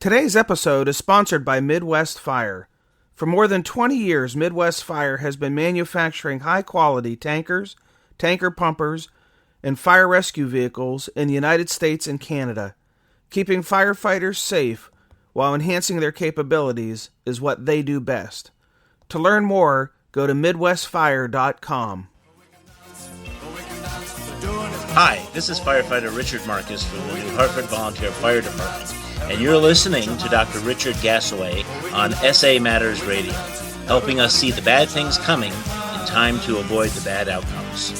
Today's episode is sponsored by Midwest Fire. For more than 20 years, Midwest Fire has been manufacturing high-quality tankers, tanker pumpers, and fire rescue vehicles in the United States and Canada. Keeping firefighters safe while enhancing their capabilities is what they do best. To learn more, go to MidwestFire.com. Hi, this is firefighter Richard Marcus from the New Hartford Volunteer Fire Department, and you're listening to Dr. Richard Gassaway on SA Matters Radio, helping us see the bad things coming in time to avoid the bad outcomes.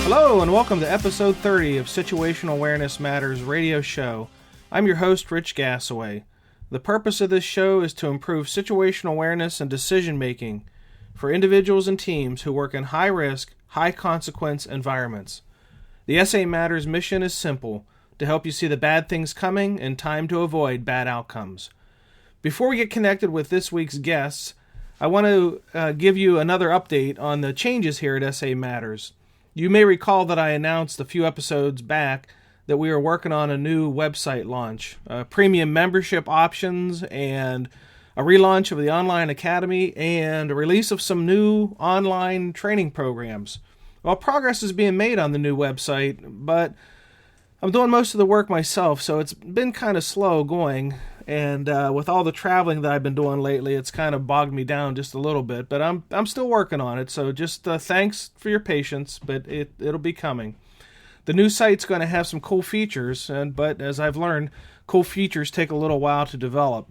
Hello, and welcome to episode 30 of Situational Awareness Matters radio show. I'm your host, Rich Gassaway. The purpose of this show is to improve situational awareness and decision-making for individuals and teams who work in high-risk, high-consequence environments. The SA Matters mission is simple, to help you see the bad things coming in time to avoid bad outcomes. Before we get connected with this week's guests, I want to give you another update on the changes here at SA Matters. You may recall that I announced a few episodes back that we are working on a new website launch, premium membership options, and a relaunch of the online academy, and a release of some new online training programs. Well, progress is being made on the new website, but I'm doing most of the work myself, so it's been kind of slow going, and with all the traveling that I've been doing lately, it's kind of bogged me down just a little bit, but I'm still working on it, so just thanks for your patience, but it'll be coming. The new site's going to have some cool features, but as I've learned, cool features take a little while to develop.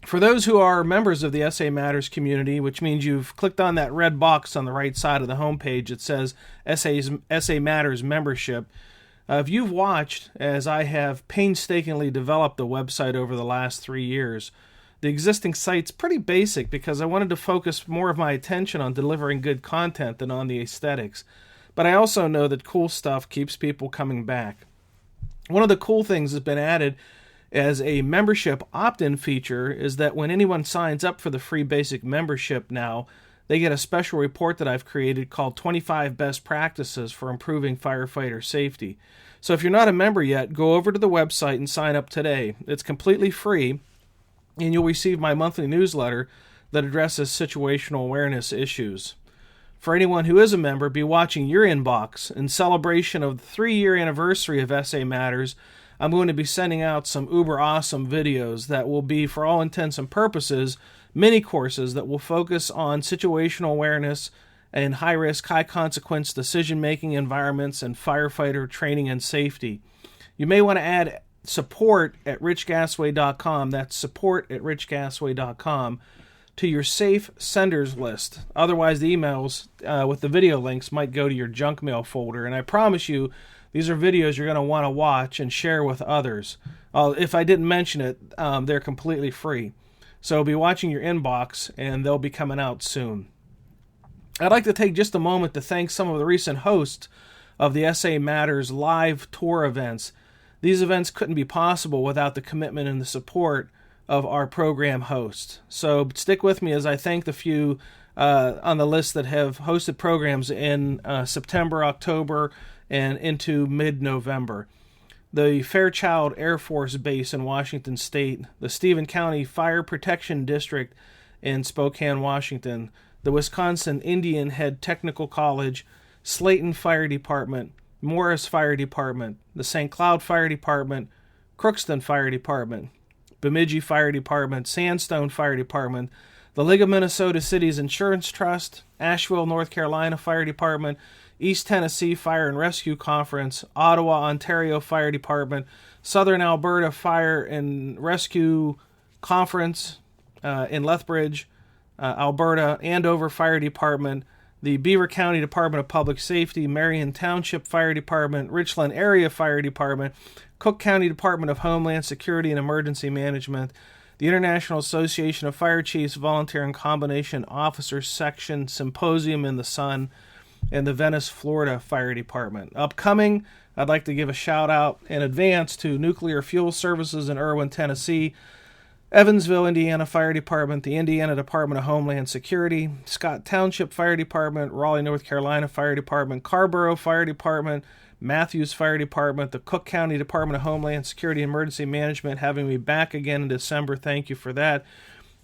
For those who are members of the SA Matters community, which means you've clicked on that red box on the right side of the homepage that says SA Matters membership, if you've watched as I have painstakingly developed the website over the last 3 years, the existing site's pretty basic because I wanted to focus more of my attention on delivering good content than on the aesthetics. But I also know that cool stuff keeps people coming back. One of the cool things that's been added as a membership opt-in feature is that when anyone signs up for the free basic membership now, they get a special report that I've created called 25 Best Practices for Improving Firefighter Safety. So if you're not a member yet, go over to the website and sign up today. It's completely free, and you'll receive my monthly newsletter that addresses situational awareness issues. For anyone who is a member, be watching your inbox. In celebration of the 3-year anniversary of SA Matters, I'm going to be sending out some uber awesome videos that will be, for all intents and purposes, mini courses that will focus on situational awareness and high-risk, high-consequence decision-making environments and firefighter training and safety. You may want to add support at richgassaway.com. That's support at richgassaway.com. to your safe senders list. Otherwise, the emails with the video links might go to your junk mail folder. And I promise you, these are videos you're going to want to watch and share with others. If I didn't mention it, they're completely free. So be watching your inbox, and they'll be coming out soon. I'd like to take just a moment to thank some of the recent hosts of the SA Matters live tour events. These events couldn't be possible without the commitment and the support of our program hosts. So stick with me as I thank the few on the list that have hosted programs in September, October, and into mid-November. The Fairchild Air Force Base in Washington State, the Stephen County Fire Protection District in Spokane, Washington, the Wisconsin Indian Head Technical College, Slayton Fire Department, Morris Fire Department, the St. Cloud Fire Department, Crookston Fire Department, Bemidji Fire Department, Sandstone Fire Department, the League of Minnesota Cities Insurance Trust, Asheville, North Carolina Fire Department, East Tennessee Fire and Rescue Conference, Ottawa, Ontario Fire Department, Southern Alberta Fire and Rescue Conference in Lethbridge, Alberta, Andover Fire Department, the Beaver County Department of Public Safety, Marion Township Fire Department, Richland Area Fire Department, Cook County Department of Homeland Security and Emergency Management, the International Association of Fire Chiefs Volunteer and Combination Officers Section Symposium in the Sun, and the Venice, Florida Fire Department. Upcoming, I'd like to give a shout out in advance to Nuclear Fuel Services in Irwin, Tennessee, Evansville, Indiana Fire Department, the Indiana Department of Homeland Security, Scott Township Fire Department, Raleigh, North Carolina Fire Department, Carborough Fire Department, Matthews Fire Department, the Cook County Department of Homeland Security and Emergency Management having me back again in December. Thank you for that.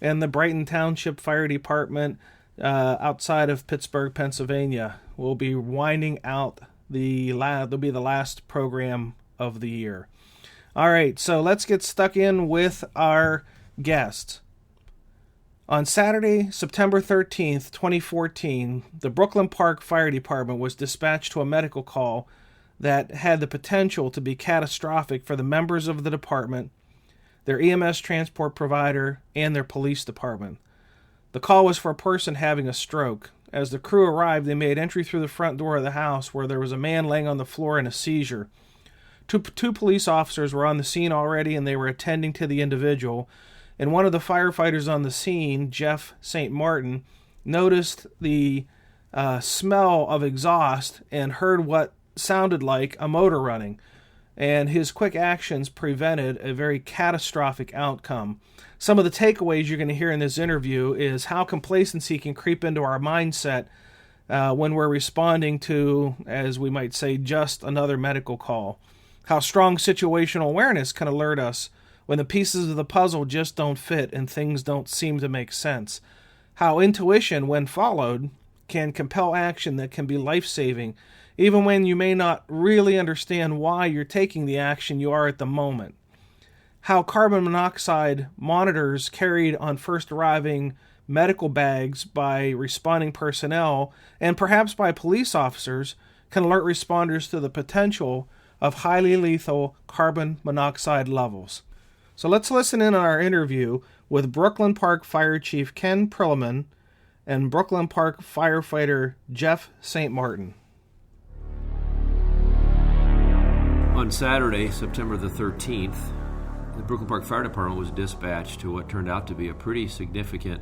And the Brighton Township Fire Department outside of Pittsburgh, Pennsylvania will be winding out they'll be the last program of the year. All right, so let's get stuck in with our guest. On Saturday, September 13th, 2014, the Brooklyn Park Fire Department was dispatched to a medical call that had the potential to be catastrophic for the members of the department, their EMS transport provider, and their police department. The call was for a person having a stroke. As the crew arrived, they made entry through the front door of the house where there was a man laying on the floor in a seizure. Two police officers were on the scene already, and they were attending to the individual. And one of the firefighters on the scene, Jeff St. Martin, noticed the smell of exhaust and heard what sounded like a motor running. And his quick actions prevented a very catastrophic outcome. Some of the takeaways you're going to hear in this interview is how complacency can creep into our mindset when we're responding to, as we might say, just another medical call. How strong situational awareness can alert us when the pieces of the puzzle just don't fit and things don't seem to make sense. How intuition, when followed, can compel action that can be life-saving, even when you may not really understand why you're taking the action you are at the moment. How carbon monoxide monitors carried on first arriving medical bags by responding personnel and perhaps by police officers can alert responders to the potential of highly lethal carbon monoxide levels. So let's listen in on our interview with Brooklyn Park Fire Chief Ken Prillaman and Brooklyn Park firefighter Jeff St. Martin. On Saturday, September the 13th, the Brooklyn Park Fire Department was dispatched to what turned out to be a pretty significant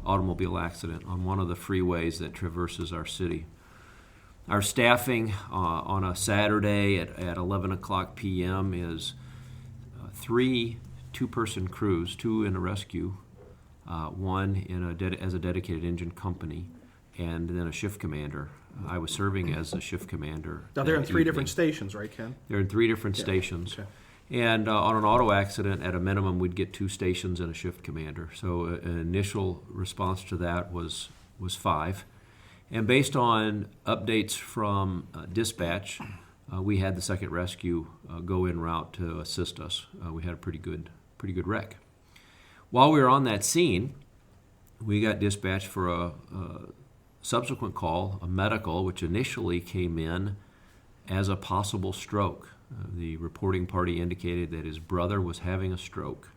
automobile accident on one of the freeways that traverses our city. Our staffing on a Saturday at 11 o'clock p.m. is three two-person crews, two in a rescue, one in as a dedicated engine company, and then a shift commander. I was serving as a shift commander. Now they're in three different stations, right, Ken? They're in three different stations. Okay. And on an auto accident, at a minimum, we'd get two stations and a shift commander. So an initial response to that was 5. And based on updates from dispatch, we had the second rescue go en route to assist us. We had a pretty good wreck. While we were on that scene, we got dispatched for a subsequent call, a medical, which initially came in as a possible stroke. The reporting party indicated that his brother was having a stroke.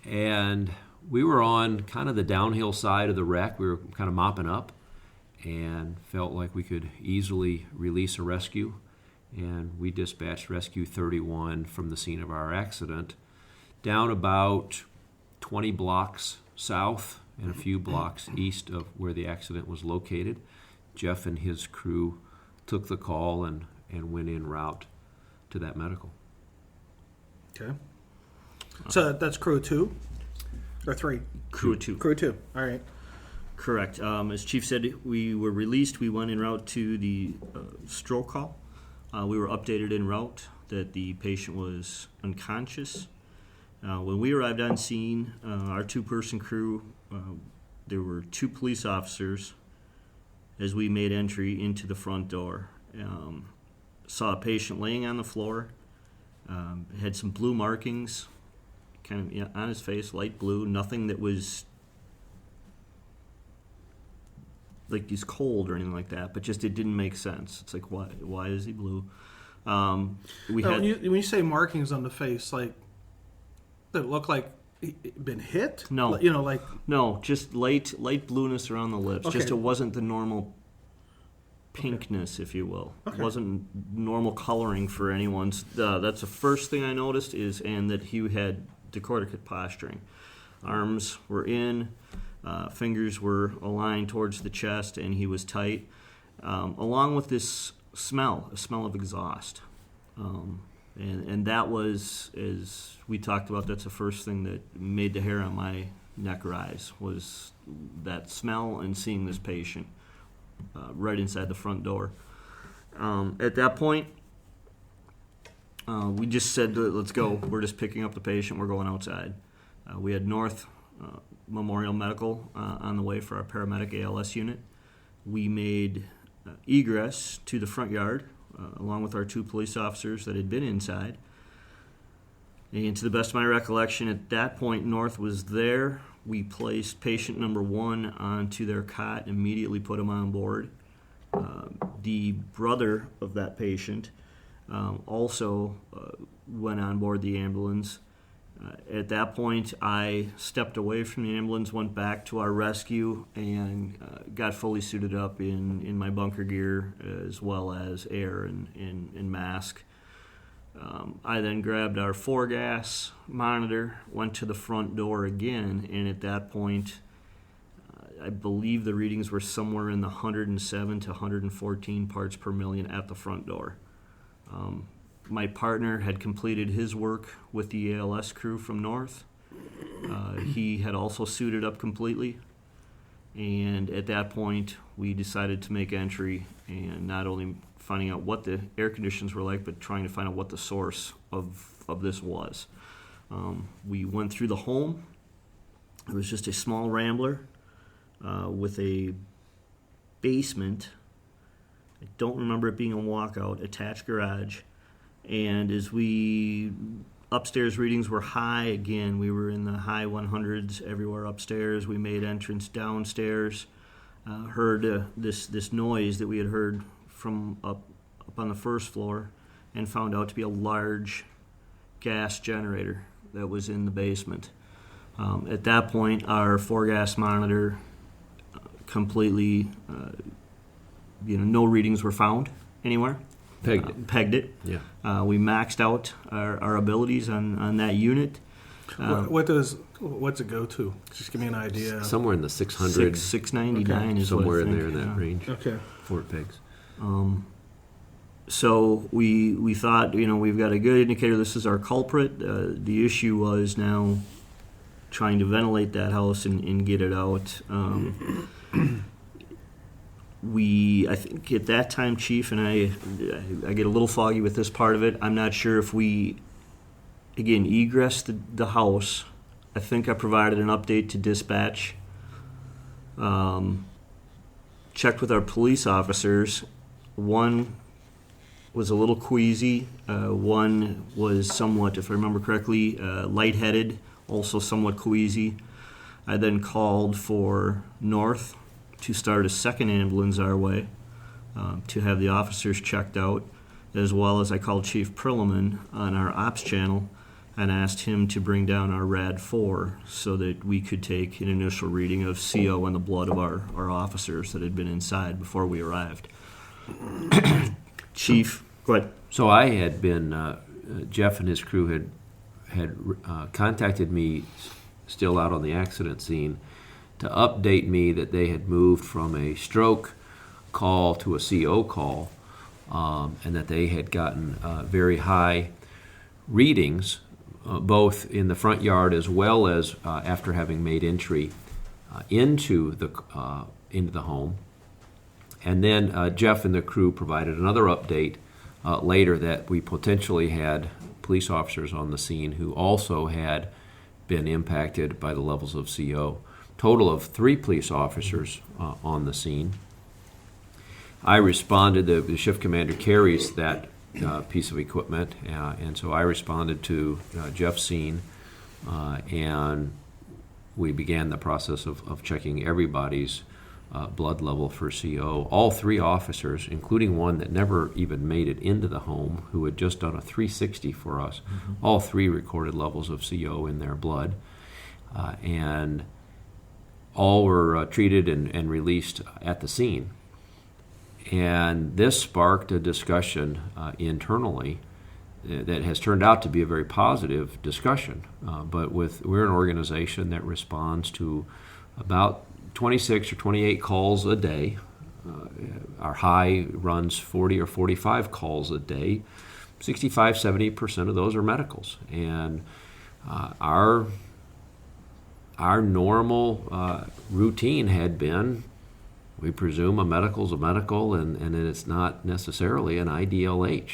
And we were on kind of the downhill side of the wreck. We were kind of mopping up and felt like we could easily release a rescue. And we dispatched Rescue 31 from the scene of our accident down about 20 blocks south and a few blocks east of where the accident was located. Jeff and his crew took the call and went en route to that medical. Okay. So that's crew 2 or 3? Crew 2. Crew 2. All right. Correct. As Chief said, we were released. We went en route to the stroke call. We were updated en route that the patient was unconscious. When we arrived on scene, our two-person crew, there were 2 police officers as we made entry into the front door. Saw a patient laying on the floor, had some blue markings kind of on his face, light blue, nothing that was like he's cold or anything like that, but just it didn't make sense. It's like, why is he blue? When you say markings on the face, like that look like he'd been hit? No. No, just light blueness around the lips. Okay. Just it wasn't the normal pinkness, if you will. Okay. It wasn't normal coloring for anyone's. That's the first thing I noticed and that he had decorticate posturing. Arms were in, fingers were aligned towards the chest, and he was tight. Along with this smell, a smell of exhaust. And that was, as we talked about, that's the first thing that made the hair on my neck rise, was that smell and seeing this patient right inside the front door. At that point, we just said, let's go. We're just picking up the patient. We're going outside. We had North Memorial Medical on the way for our paramedic ALS unit. We made egress to the front yard, along with our 2 police officers that had been inside. And to the best of my recollection, at that point, North was there. We placed patient number 1 onto their cot, immediately put him on board. The brother of that patient also went on board the ambulance. At that point, I stepped away from the ambulance, went back to our rescue, and got fully suited up in my bunker gear, as well as air and mask. I then grabbed our 4-gas monitor, went to the front door again, and at that point, I believe the readings were somewhere in the 107 to 114 parts per million at the front door. My partner had completed his work with the ALS crew from North. He had also suited up completely. And at that point, we decided to make entry, and not only finding out what the air conditions were like, but trying to find out what the source of this was. We went through the home. It was just a small rambler with a basement. I don't remember it being a walkout, attached garage. And as upstairs readings were high again, we were in the high 100s everywhere upstairs. We made entrance downstairs, heard this noise that we had heard from up on the first floor, and found out to be a large gas generator that was in the basement. At that point, our 4-gas monitor completely, no readings were found anywhere. Pegged it. Yeah. We maxed out our abilities on that unit. What's it go to? Just give me an idea. Somewhere in the 600. 699 is somewhere what I think. in there in that range. Okay. For it pegs. So we thought, we've got a good indicator. This is our culprit. The issue was now trying to ventilate that house and get it out. I think at that time, Chief, and I get a little foggy with this part of it. I'm not sure if we, again, egressed the house. I think I provided an update to dispatch. Checked with our police officers. One was a little queasy. One was somewhat, if I remember correctly, lightheaded, also somewhat queasy. I then called for North to start a second ambulance our way, to have the officers checked out, as well as I called Chief Prillaman on our ops channel and asked him to bring down our RAD-4 so that we could take an initial reading of CO and the blood of our officers that had been inside before we arrived. Chief, go ahead. So I had been, Jeff and his crew had contacted me still out on the accident scene to update me that they had moved from a stroke call to a CO call, and that they had gotten very high readings, both in the front yard as well as after having made entry into the home. And then Jeff and the crew provided another update later that we potentially had police officers on the scene who also had been impacted by the levels of CO. Total of 3 police officers on the scene. I responded, the shift commander carries that piece of equipment, and so I responded to Jeff's scene, and we began the process of checking everybody's blood level for CO. All 3 officers, including one that never even made it into the home, who had just done a 360 for us, all 3 recorded levels of CO in their blood, and all were treated and released at the scene. And this sparked a discussion internally that has turned out to be a very positive discussion. But we're an organization that responds to about 26 or 28 calls a day. Our high runs 40 or 45 calls a day. 65-70% of those are medicals. And our normal routine had been, we presume a medical's a medical, and it's not necessarily an IDLH.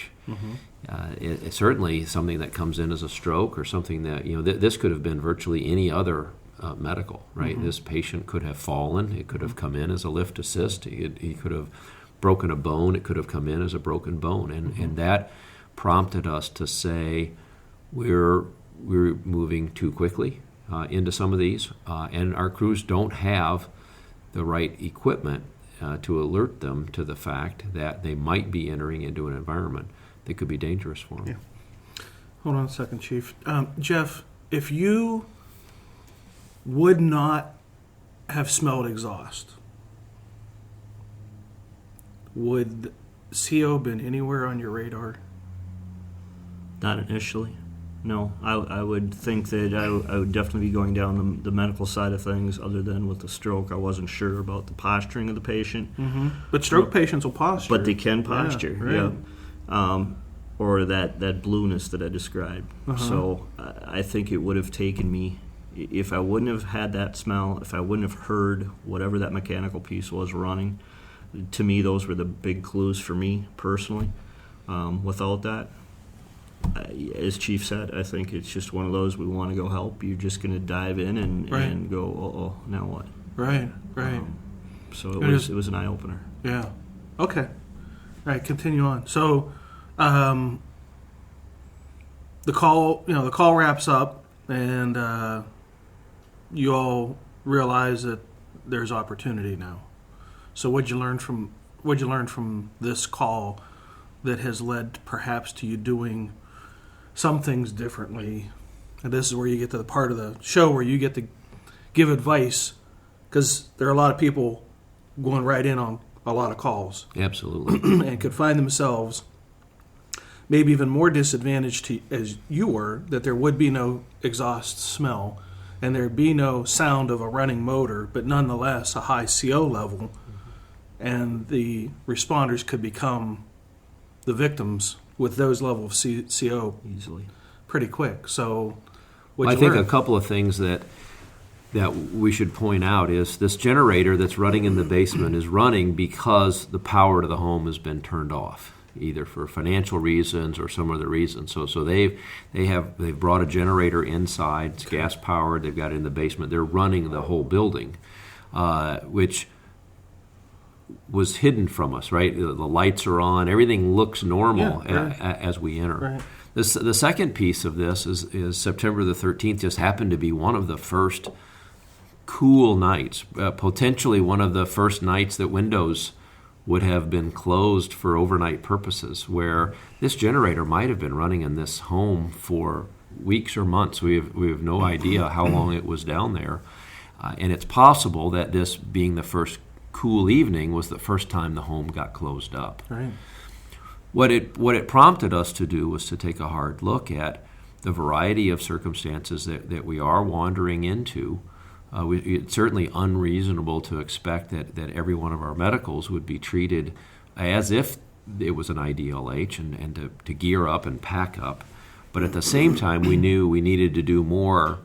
It's certainly something that comes in as a stroke or something that, this could have been virtually any other medical, right? This patient could have fallen. It could have come in as a lift assist. He could have broken a bone. It could have come in as a broken bone. And that prompted us to say we're moving too quickly into some of these, and our crews don't have the right equipment to alert them to the fact that they might be entering into an environment that could be dangerous for them. Yeah. Hold on a second, Chief. Jeff, if you would not have smelled exhaust, would CO been anywhere on your radar? Not initially. No, I would think that I would definitely be going down the medical side of things. Other than with the stroke, I wasn't sure about the posturing of the patient. But stroke patients will posture. But they can posture, right. yeah. Or that blueness that I described. So I think it would have taken me, if I wouldn't have had that smell, if I wouldn't have heard whatever that mechanical piece was running, to me those were the big clues for me personally. Without that, as Chief said, I think it's just one of those, we want to go help. You're just going to dive in and go, oh, now what? Right. So it was an eye-opener. Yeah. Okay. All right, continue on. So the call wraps up, and you all realize that there's opportunity now. So what'd you learn from this call that has led perhaps to you doing some things differently? And this is where you get to the part of the show where you get to give advice, because there are a lot of people going right in on a lot of calls. Absolutely. And could find themselves maybe even more disadvantaged as you were, that there would be no exhaust smell and there'd be no sound of a running motor, but nonetheless a high CO level, and the responders could become the victims with those level of CO easily, pretty quick. So I think a couple of things that we should point out is this generator that's running in the basement is running because the power to the home has been turned off, either for financial reasons or some other reason. So they've brought a generator inside. It's gas powered. They've got it in the basement. They're running the whole building, which was hidden from us, right? The lights are on. Everything looks normal as we enter. Right. The second piece of this is September the 13th just happened to be one of the first cool nights, potentially one of the first nights that windows would have been closed for overnight purposes, where this generator might have been running in this home for weeks or months. We have no idea how long it was down there. And it's possible that this being the first cool evening was the first time the home got closed up. Right. What it prompted us to do was to take a hard look at the variety of circumstances that we are wandering into. It's certainly unreasonable to expect that every one of our medicals would be treated as if it was an IDLH and to gear up and pack up. But at the same time, we knew we needed to do more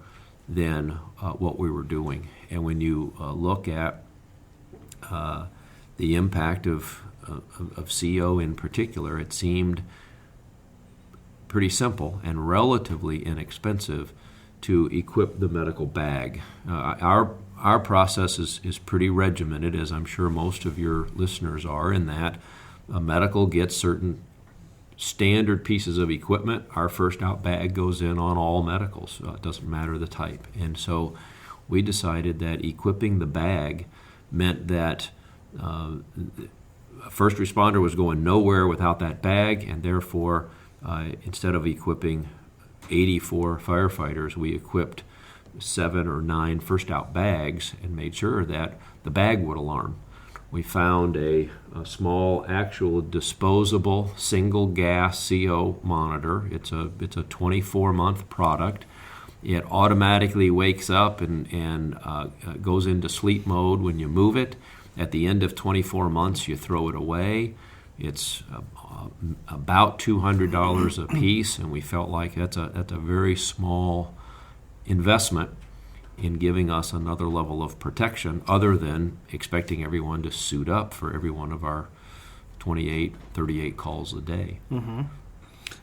than what we were doing. And when you look at the impact of CO in particular, it seemed pretty simple and relatively inexpensive to equip the medical bag. Our process is pretty regimented, as I'm sure most of your listeners are, in that a medical gets certain standard pieces of equipment. Our first out bag goes in on all medicals. It doesn't matter the type. And so we decided that equipping the bag meant that a first responder was going nowhere without that bag, and therefore instead of equipping 84 firefighters, we equipped 7 or 9 first out bags and made sure that the bag would alarm. We found a small actual disposable single gas CO monitor. It's a 24-month product. It automatically wakes up and goes into sleep mode when you move it. At the end of 24 months, you throw it away. It's about $200 a piece, and we felt like that's a very small investment in giving us another level of protection, other than expecting everyone to suit up for every one of our 28, 38 calls a day. Mm-hmm.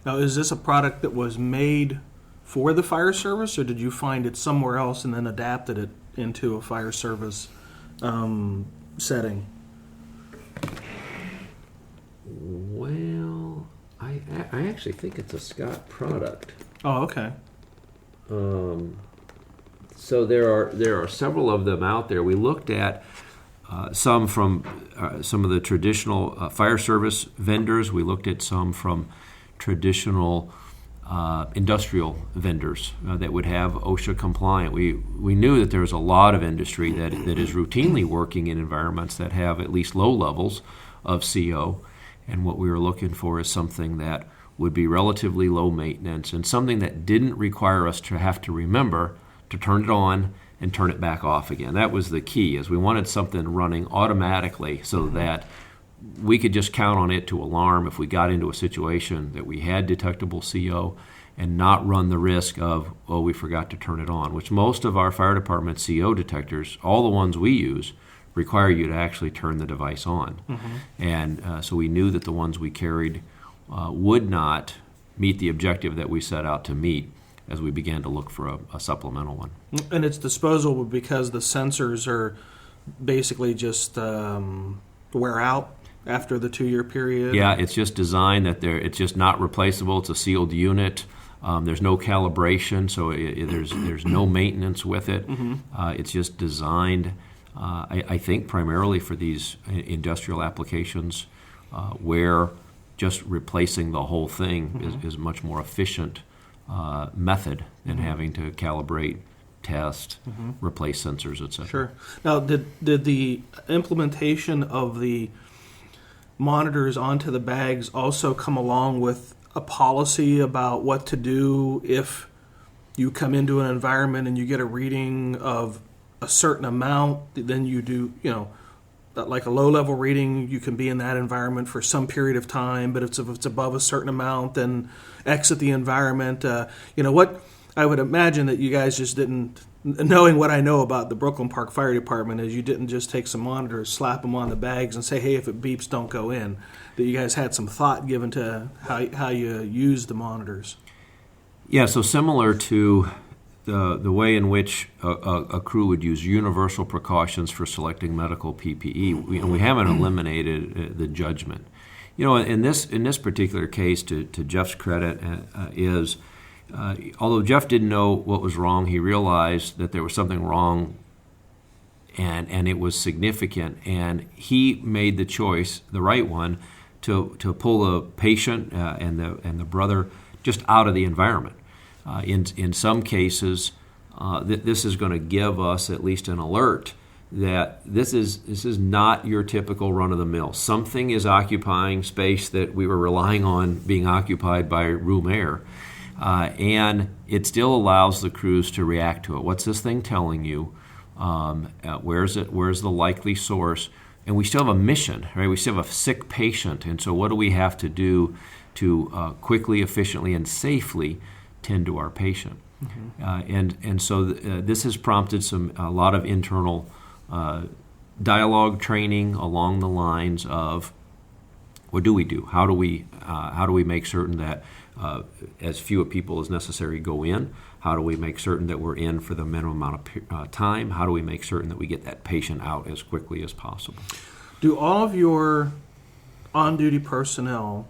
Now, is this a product that was made for the fire service, or did you find it somewhere else and then adapted it into a fire service setting? Well, I actually think it's a Scott product. Oh, okay. So there are several of them out there. We looked at some from some of the traditional fire service vendors. We looked at some from traditional industrial vendors that would have OSHA compliant. We knew that there was a lot of industry that is routinely working in environments that have at least low levels of CO, and what we were looking for is something that would be relatively low maintenance and something that didn't require us to have to remember to turn it on and turn it back off again. That was the key, is we wanted something running automatically so that we could just count on it to alarm if we got into a situation that we had detectable CO, and not run the risk of, oh, we forgot to turn it on, which most of our fire department CO detectors, all the ones we use, require you to actually turn the device on. Mm-hmm. And so we knew that the ones we carried would not meet the objective that we set out to meet as we began to look for a supplemental one. And it's disposable because the sensors are basically just wear out after the 2-year period? Yeah, it's just designed that it's just not replaceable. It's a sealed unit. There's no calibration, so there's no maintenance with it. Mm-hmm. It's just designed, I think, primarily for these industrial applications where just replacing the whole thing mm-hmm. is much more efficient method than mm-hmm. having to calibrate, test, mm-hmm. replace sensors, etc. Sure. Now, did the implementation of the monitors onto the bags also come along with a policy about what to do if you come into an environment and you get a reading of a certain amount? Then you do, like a low-level reading, you can be in that environment for some period of time, but if it's above a certain amount, then exit the environment. What I would imagine that you guys just didn't, knowing what I know about the Brooklyn Park Fire Department, is you didn't just take some monitors, slap them on the bags, and say, hey, if it beeps, don't go in. That you guys had some thought given to how you use the monitors. Yeah, so similar to the way in which a crew would use universal precautions for selecting medical PPE, we haven't eliminated the judgment. In this particular case, to Jeff's credit, is although Jeff didn't know what was wrong, he realized that there was something wrong, and it was significant, and he made the choice, the right one, to pull the patient and the brother just out of the environment. In some cases, this is going to give us at least an alert that this is not your typical run-of-the-mill. Something is occupying space that we were relying on being occupied by room air, and it still allows the crews to react to it. What's this thing telling you? Where's it? Where's the likely source? And we still have a mission, right? We still have a sick patient, and so what do we have to do to quickly, efficiently, and safely tend to our patient? Mm-hmm. And so this has prompted a lot of internal dialogue training along the lines of, what do we do? How do we make certain that as few people as necessary go in? How do we make certain that we're in for the minimum amount of time? How do we make certain that we get that patient out as quickly as possible? Do all of your on-duty personnel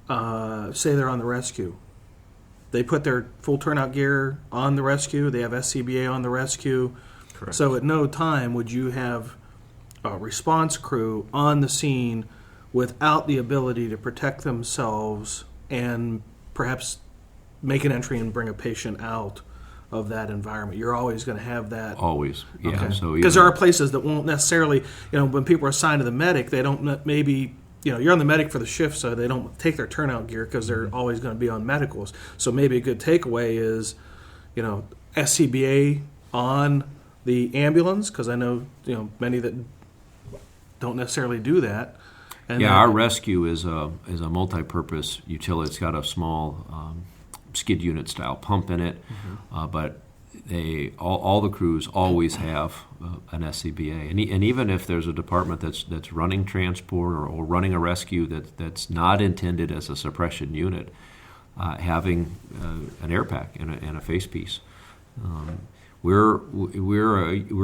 say they're on the rescue? They put their full turnout gear on the rescue. They have SCBA on the rescue. Correct. So at no time would you have a response crew on the scene without the ability to protect themselves and perhaps make an entry and bring a patient out of that environment. You're always going to have that. Always, yeah. Okay. So because there are places that won't necessarily, when people are assigned to the medic, they don't maybe, you're on the medic for the shift, so they don't take their turnout gear because they're always going to be on medicals. So maybe a good takeaway is, SCBA on the ambulance, because I know, many that don't necessarily do that. And yeah, our rescue is a multi-purpose utility. It's got a small skid unit style pump in it, but all the crews always have an SCBA, and even if there's a department that's running transport or running a rescue that's not intended as a suppression unit, having an air pack and a face piece. We're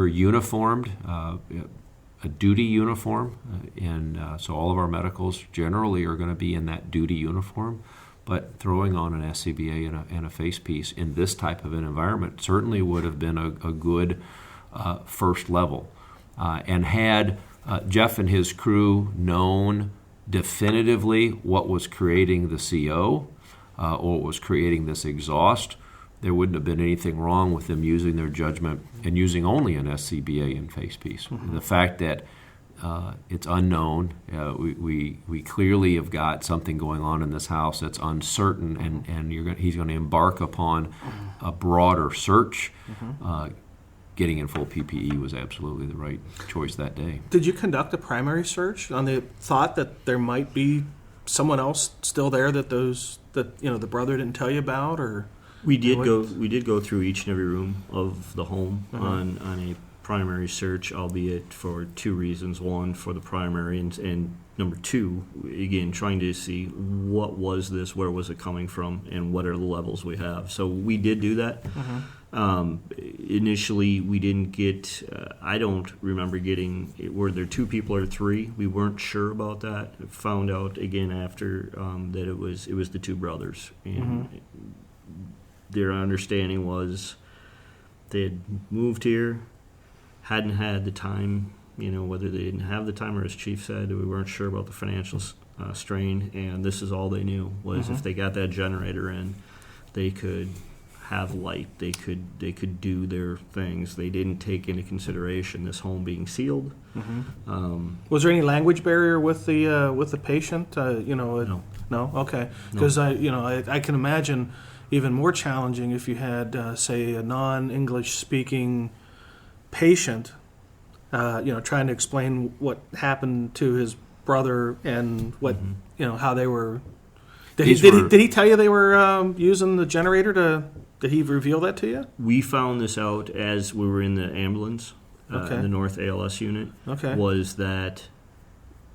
uniformed, a duty uniform, and so all of our medicals generally are going to be in that duty uniform. But throwing on an SCBA and a face piece in this type of an environment certainly would have been a good first level. And had Jeff and his crew known definitively what was creating the CO or what was creating this exhaust, there wouldn't have been anything wrong with them using their judgment and using only an SCBA and face piece. The fact that it's unknown. We clearly have got something going on in this house that's uncertain, and he's going to embark upon a broader search. Getting in full PPE was absolutely the right choice that day. Did you conduct a primary search on the thought that there might be someone else still there that the brother didn't tell you about, or we did go through each and every room of the home on a primary search, albeit for two reasons. One, for the primary, and number two, again, trying to see what was this, where was it coming from, and what are the levels we have. So we did do that. Initially, we didn't get, I don't remember getting, were there two people or three? We weren't sure about that. Found out again after that it was the two brothers. And their understanding was they had moved here, hadn't had the time, whether they didn't have the time or, as Chief said, we weren't sure about the financial strain, and this is all they knew was if they got that generator in, they could have light, they could do their things. They didn't take into consideration this home being sealed. Was there any language barrier with the patient? No. No? Okay. Because I can imagine even more challenging if you had, say, a non-English speaking patient, trying to explain what happened to his brother and what, how they were. Did he tell you they were using the generator Did he reveal that to you? We found this out as we were in the ambulance, in the North ALS unit. Okay. Was that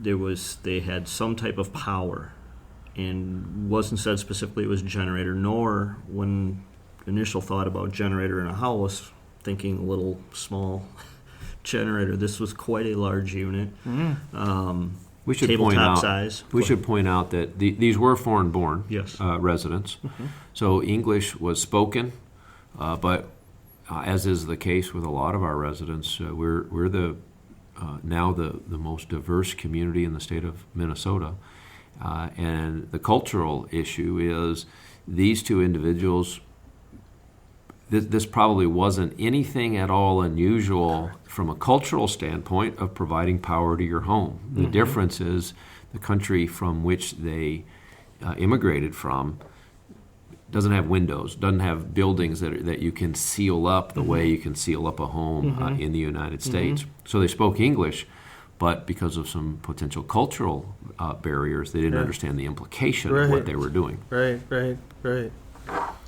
they had some type of power, and wasn't said specifically it was a generator, nor when initial thought about generator in a house, thinking a little small generator. This was quite a large unit. We should tabletop size. We should point out that these were foreign-born residents, so English was spoken, but as is the case with a lot of our residents, we're now the most diverse community in the state of Minnesota, and the cultural issue is these two individuals. This probably wasn't anything at all unusual from a cultural standpoint of providing power to your home. The difference is the country from which they immigrated from doesn't have windows, doesn't have buildings that you can seal up the way you can seal up a home in the United States. So they spoke English, but because of some potential cultural barriers, they didn't understand the implication of what they were doing. Right.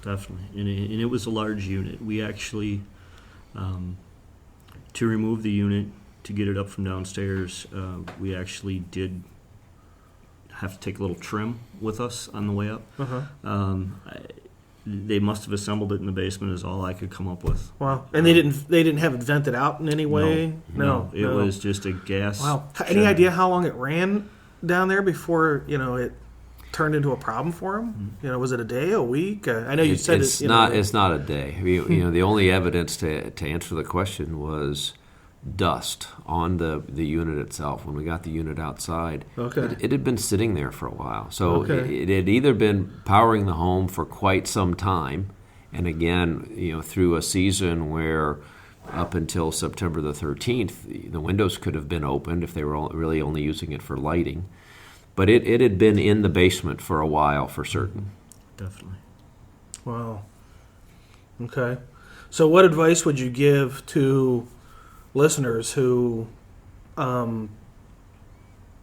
Definitely, and it was a large unit. We actually, to remove the unit, to get it up from downstairs, we actually did have to take a little trim with us on the way up. They must have assembled it in the basement is all I could come up with. Wow. And they didn't have it vented out in any way? No. It was just a gas. Wow. Any idea how long it ran down there before, it turned into a problem for him? Was it a day, a week? I know you said it's not. It's not a day. The only evidence to answer the question was dust on the unit itself. When we got the unit outside, it had been sitting there for a while. So it had either been powering the home for quite some time, and again, through a season where up until September the 13th, the windows could have been opened if they were really only using it for lighting. But it had been in the basement for a while, for certain. Definitely. Wow. Okay. So what advice would you give to listeners who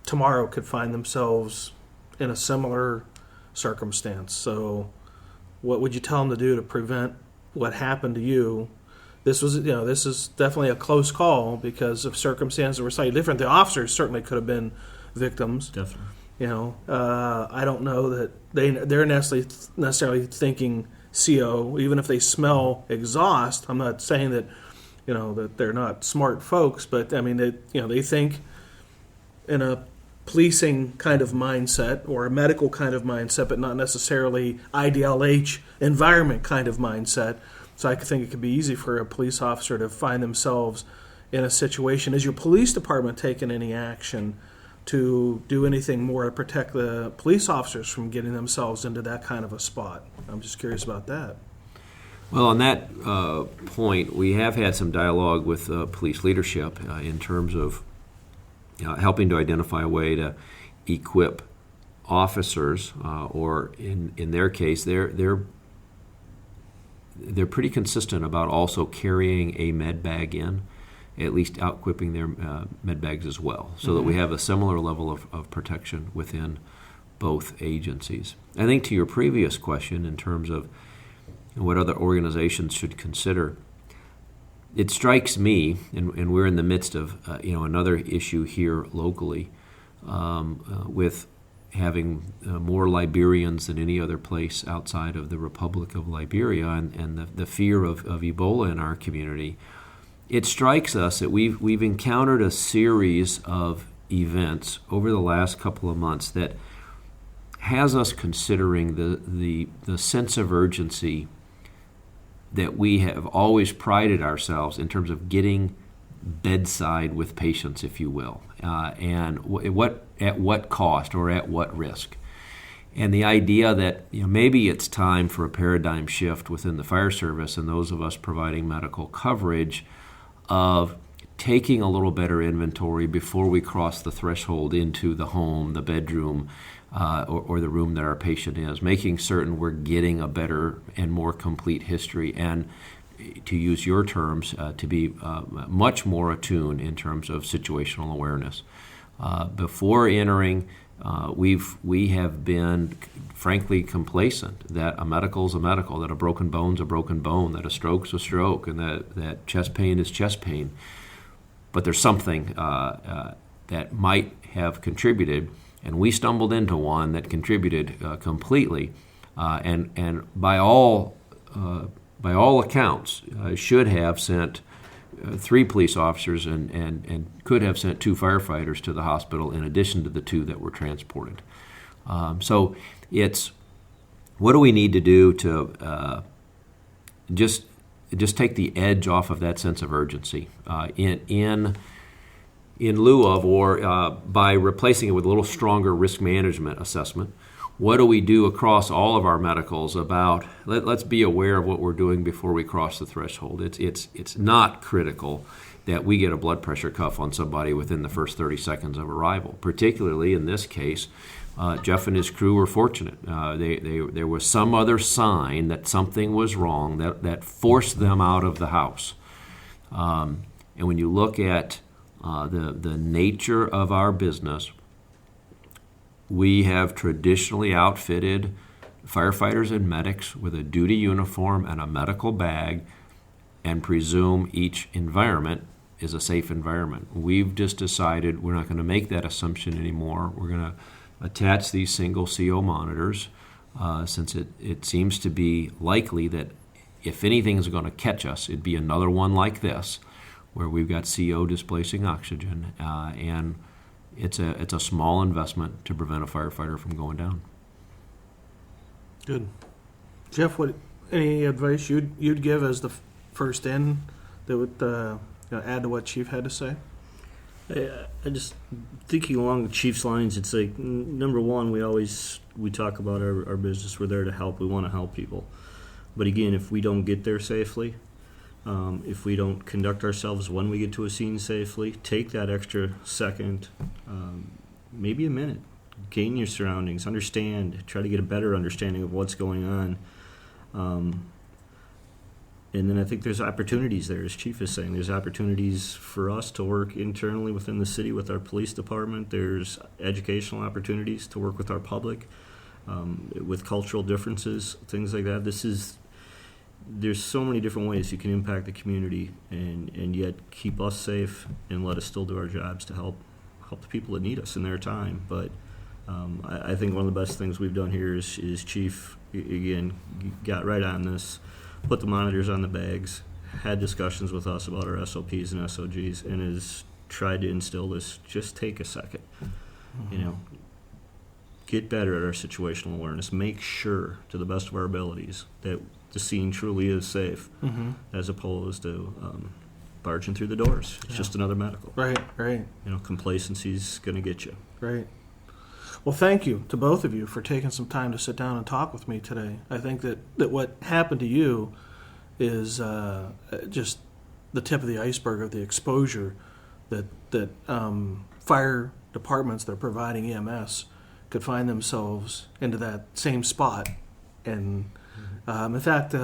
tomorrow could find themselves in a similar circumstance. So what would you tell them to do to prevent what happened to you? This is definitely a close call because of circumstances were slightly different. The officers certainly could have been victims. Definitely. I don't know that they're necessarily thinking CO, even if they smell exhaust. I'm not saying that, that they're not smart folks, but I mean, they think in a policing kind of mindset or a medical kind of mindset, but not necessarily IDLH environment kind of mindset. So I think it could be easy for a police officer to find themselves in a situation. Is your police department taking any action to do anything more to protect the police officers from getting themselves into that kind of a spot? I'm just curious about that. Well, on that point, we have had some dialogue with police leadership in terms of helping to identify a way to equip officers, or in their case, they're pretty consistent about also carrying a med bag in, at least out-equipping their med bags as well, so that we have a similar level of protection within both agencies. I think to your previous question in terms of what other organizations should consider, it strikes me, and we're in the midst of another issue here locally with having more Liberians than any other place outside of the Republic of Liberia, and the fear of Ebola in our community. It strikes us that we've encountered a series of events over the last couple of months that has us considering the sense of urgency that we have always prided ourselves in terms of getting bedside with patients, if you will, and at what cost or at what risk. And the idea that maybe it's time for a paradigm shift within the fire service and those of us providing medical coverage of taking a little better inventory before we cross the threshold into the home, the bedroom, or the room that our patient is, making certain we're getting a better and more complete history, and to use your terms, to be much more attuned in terms of situational awareness. Before entering, we have been frankly complacent that a medical is a medical, that a broken bone's a broken bone, that a stroke's a stroke, and that chest pain is chest pain. But there's something that might have contributed, and we stumbled into one that contributed completely, and by all accounts, should have sent 3 police officers and could have sent 2 firefighters to the hospital in addition to the 2 that were transported. So it's, what do we need to do to just take the edge off of that sense of urgency in lieu of, or by replacing it with a little stronger risk management assessment? What do we do across all of our medicals about, let's be aware of what we're doing before we cross the threshold. It's not critical that we get a blood pressure cuff on somebody within the first 30 seconds of arrival. Particularly in this case, Jeff and his crew were fortunate. There was some other sign that something was wrong that forced them out of the house. And when you look at the nature of our business, we have traditionally outfitted firefighters and medics with a duty uniform and a medical bag and presume each environment is a safe environment. We've just decided we're not going to make that assumption anymore. We're going to attach these single CO monitors since it seems to be likely that if anything is going to catch us, it'd be another one like this where we've got CO displacing oxygen, and it's a small investment to prevent a firefighter from going down. Good. Jeff, any advice you'd give as the first in that would add to what Chief had to say? I just thinking along the Chief's lines, it's like, number one, we talk about our business. We're there to help. We want to help people. But again, if we don't get there safely, if we don't conduct ourselves when we get to a scene safely, take that extra second, maybe a minute, gain your surroundings, understand, try to get a better understanding of what's going on. And then I think there's opportunities there, as Chief is saying. There's opportunities for us to work internally within the city with our police department. There's educational opportunities to work with our public, with cultural differences, things like that. There's so many different ways you can impact the community and yet keep us safe and let us still do our jobs to help the people that need us in their time. But I think one of the best things we've done here is Chief, again, got right on this, put the monitors on the bags, had discussions with us about our SOPs and SOGs, and has tried to instill this, just take a second, get better at our situational awareness, make sure to the best of our abilities that the scene truly is safe, as opposed to barging through the doors. It's just another medical. Right. Complacency's going to get you. Right. Well, thank you to both of you for taking some time to sit down and talk with me today. I think that what happened to you is just the tip of the iceberg of the exposure that fire departments that are providing EMS could find themselves into that same spot. And in fact,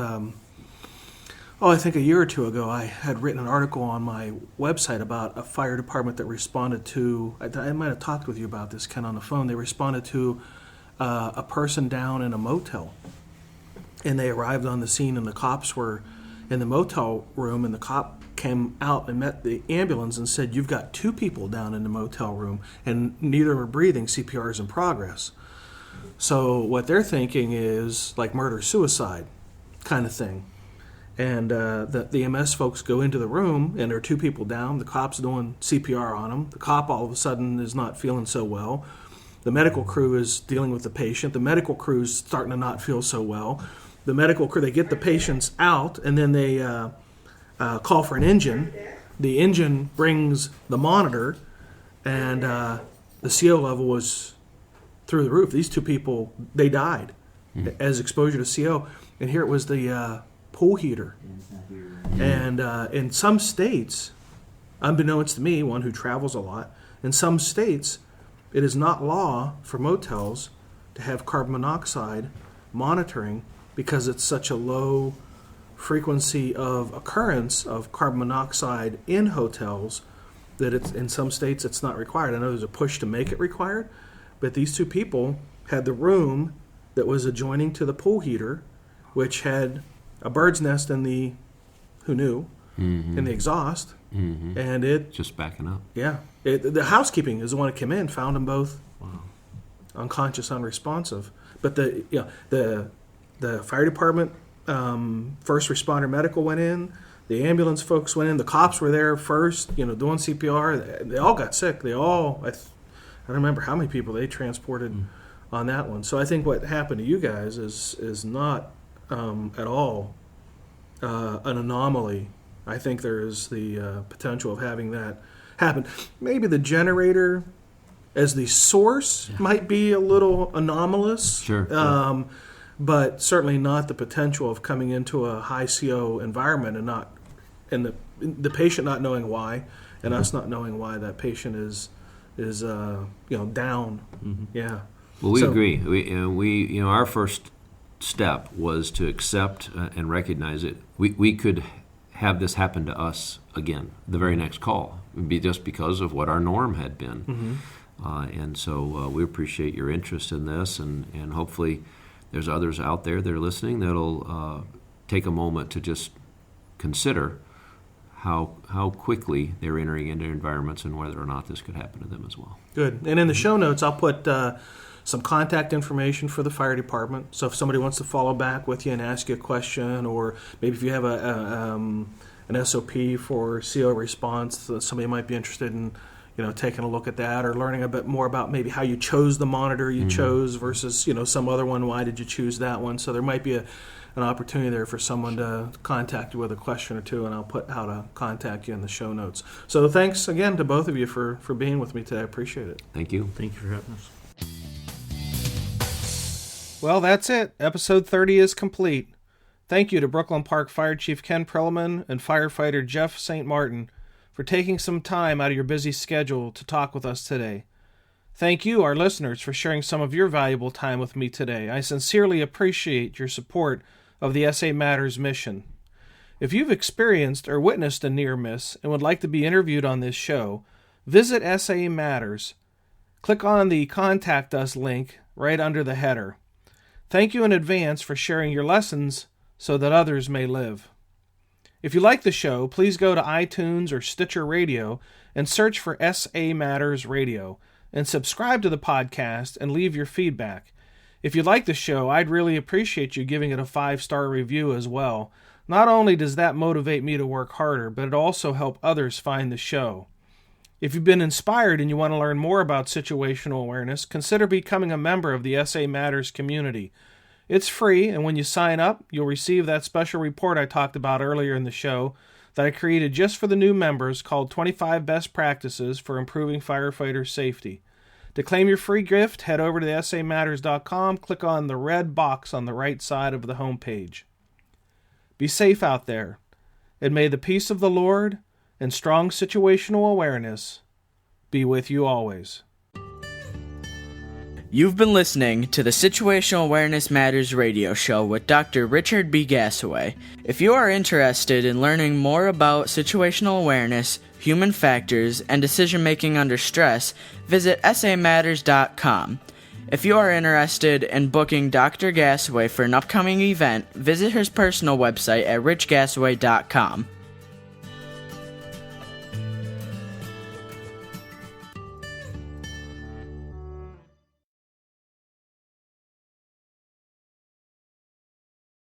I think a year or two ago, I had written an article on my website about a fire department that responded to, I might have talked with you about this, Ken, on the phone. They responded to a person down in a motel. And they arrived on the scene, and the cops were in the motel room, and the cop came out and met the ambulance and said, "You've got 2 people down in the motel room, and neither are breathing. CPR is in progress." So what they're thinking is like murder-suicide kind of thing. And the EMS folks go into the room, and there are 2 people down. The cop's doing CPR on them. The cop all of a sudden is not feeling so well. The medical crew is dealing with the patient. The medical crew's starting to not feel so well. The medical crew, they get the patients out, and then they call for an engine. The engine brings the monitor, and the CO level was through the roof. These 2 people, they died as exposure to CO. And here it was the pool heater. And in some states, unbeknownst to me, one who travels a lot, in some states, it is not law for motels to have carbon monoxide monitoring because it's such a low frequency of occurrence of carbon monoxide in hotels that it's, in some states it's not required. I know there's a push to make it required, but these 2 people had the room that was adjoining to the pool heater, which had a bird's nest in the, who knew, in the exhaust, and it just backing up. Yeah, the housekeeping is the one that came in, found them both unconscious, unresponsive. But the fire department, first responder medical went in, the ambulance folks went in, the cops were there first, doing CPR. They all got sick. They all, I don't remember how many people they transported on that one. So I think what happened to you guys is not at all an anomaly. I think there is the potential of having that happen. Maybe the generator as the source might be a little anomalous. Sure. But certainly not the potential of coming into a high CO environment and the patient not knowing why, and us not knowing why that patient is down. Yeah. Well, we agree. We our first step was to accept and recognize it. We could have this happen to us again the very next call. It would be just because of what our norm had been. And so we appreciate your interest in this, and hopefully there's others out there that are listening that'll take a moment to just consider how quickly they're entering into environments and whether or not this could happen to them as well. Good. And in the show notes, I'll put some contact information for the fire department. So if somebody wants to follow back with you and ask you a question, or maybe if you have an SOP for CO response, somebody might be interested in taking a look at that, or learning a bit more about maybe how you chose the monitor you chose versus some other one. Why did you choose that one? So there might be an opportunity there for someone to contact you with a question or two, and I'll put how to contact you in the show notes. So thanks again to both of you for being with me today. I appreciate it. Thank you. Thank you for having us. Well, that's it. Episode 30 is complete. Thank you to Brooklyn Park Fire Chief Ken Prillaman and firefighter Jeff St. Martin for taking some time out of your busy schedule to talk with us today. Thank you, our listeners, for sharing some of your valuable time with me today. I sincerely appreciate your support of the SA Matters mission. If you've experienced or witnessed a near miss and would like to be interviewed on this show, visit SA Matters. Click on the Contact Us link right under the header. Thank you in advance for sharing your lessons so that others may live. If you like the show, please go to iTunes or Stitcher Radio and search for SA Matters Radio and subscribe to the podcast and leave your feedback. If you like the show, I'd really appreciate you giving it a 5-star review as well. Not only does that motivate me to work harder, but it also helps others find the show. If you've been inspired and you want to learn more about situational awareness, consider becoming a member of the SA Matters community. It's free, and when you sign up, you'll receive that special report I talked about earlier in the show that I created just for the new members called 25 Best Practices for Improving Firefighter Safety. To claim your free gift, head over to samatters.com, click on the red box on the right side of the homepage. Be safe out there, and may the peace of the Lord and strong situational awareness be with you always. You've been listening to the Situational Awareness Matters radio show with Dr. Richard B. Gassaway. If you are interested in learning more about situational awareness, human factors, and decision-making under stress, visit samatters.com. If you are interested in booking Dr. Gassaway for an upcoming event, visit his personal website at richgassaway.com.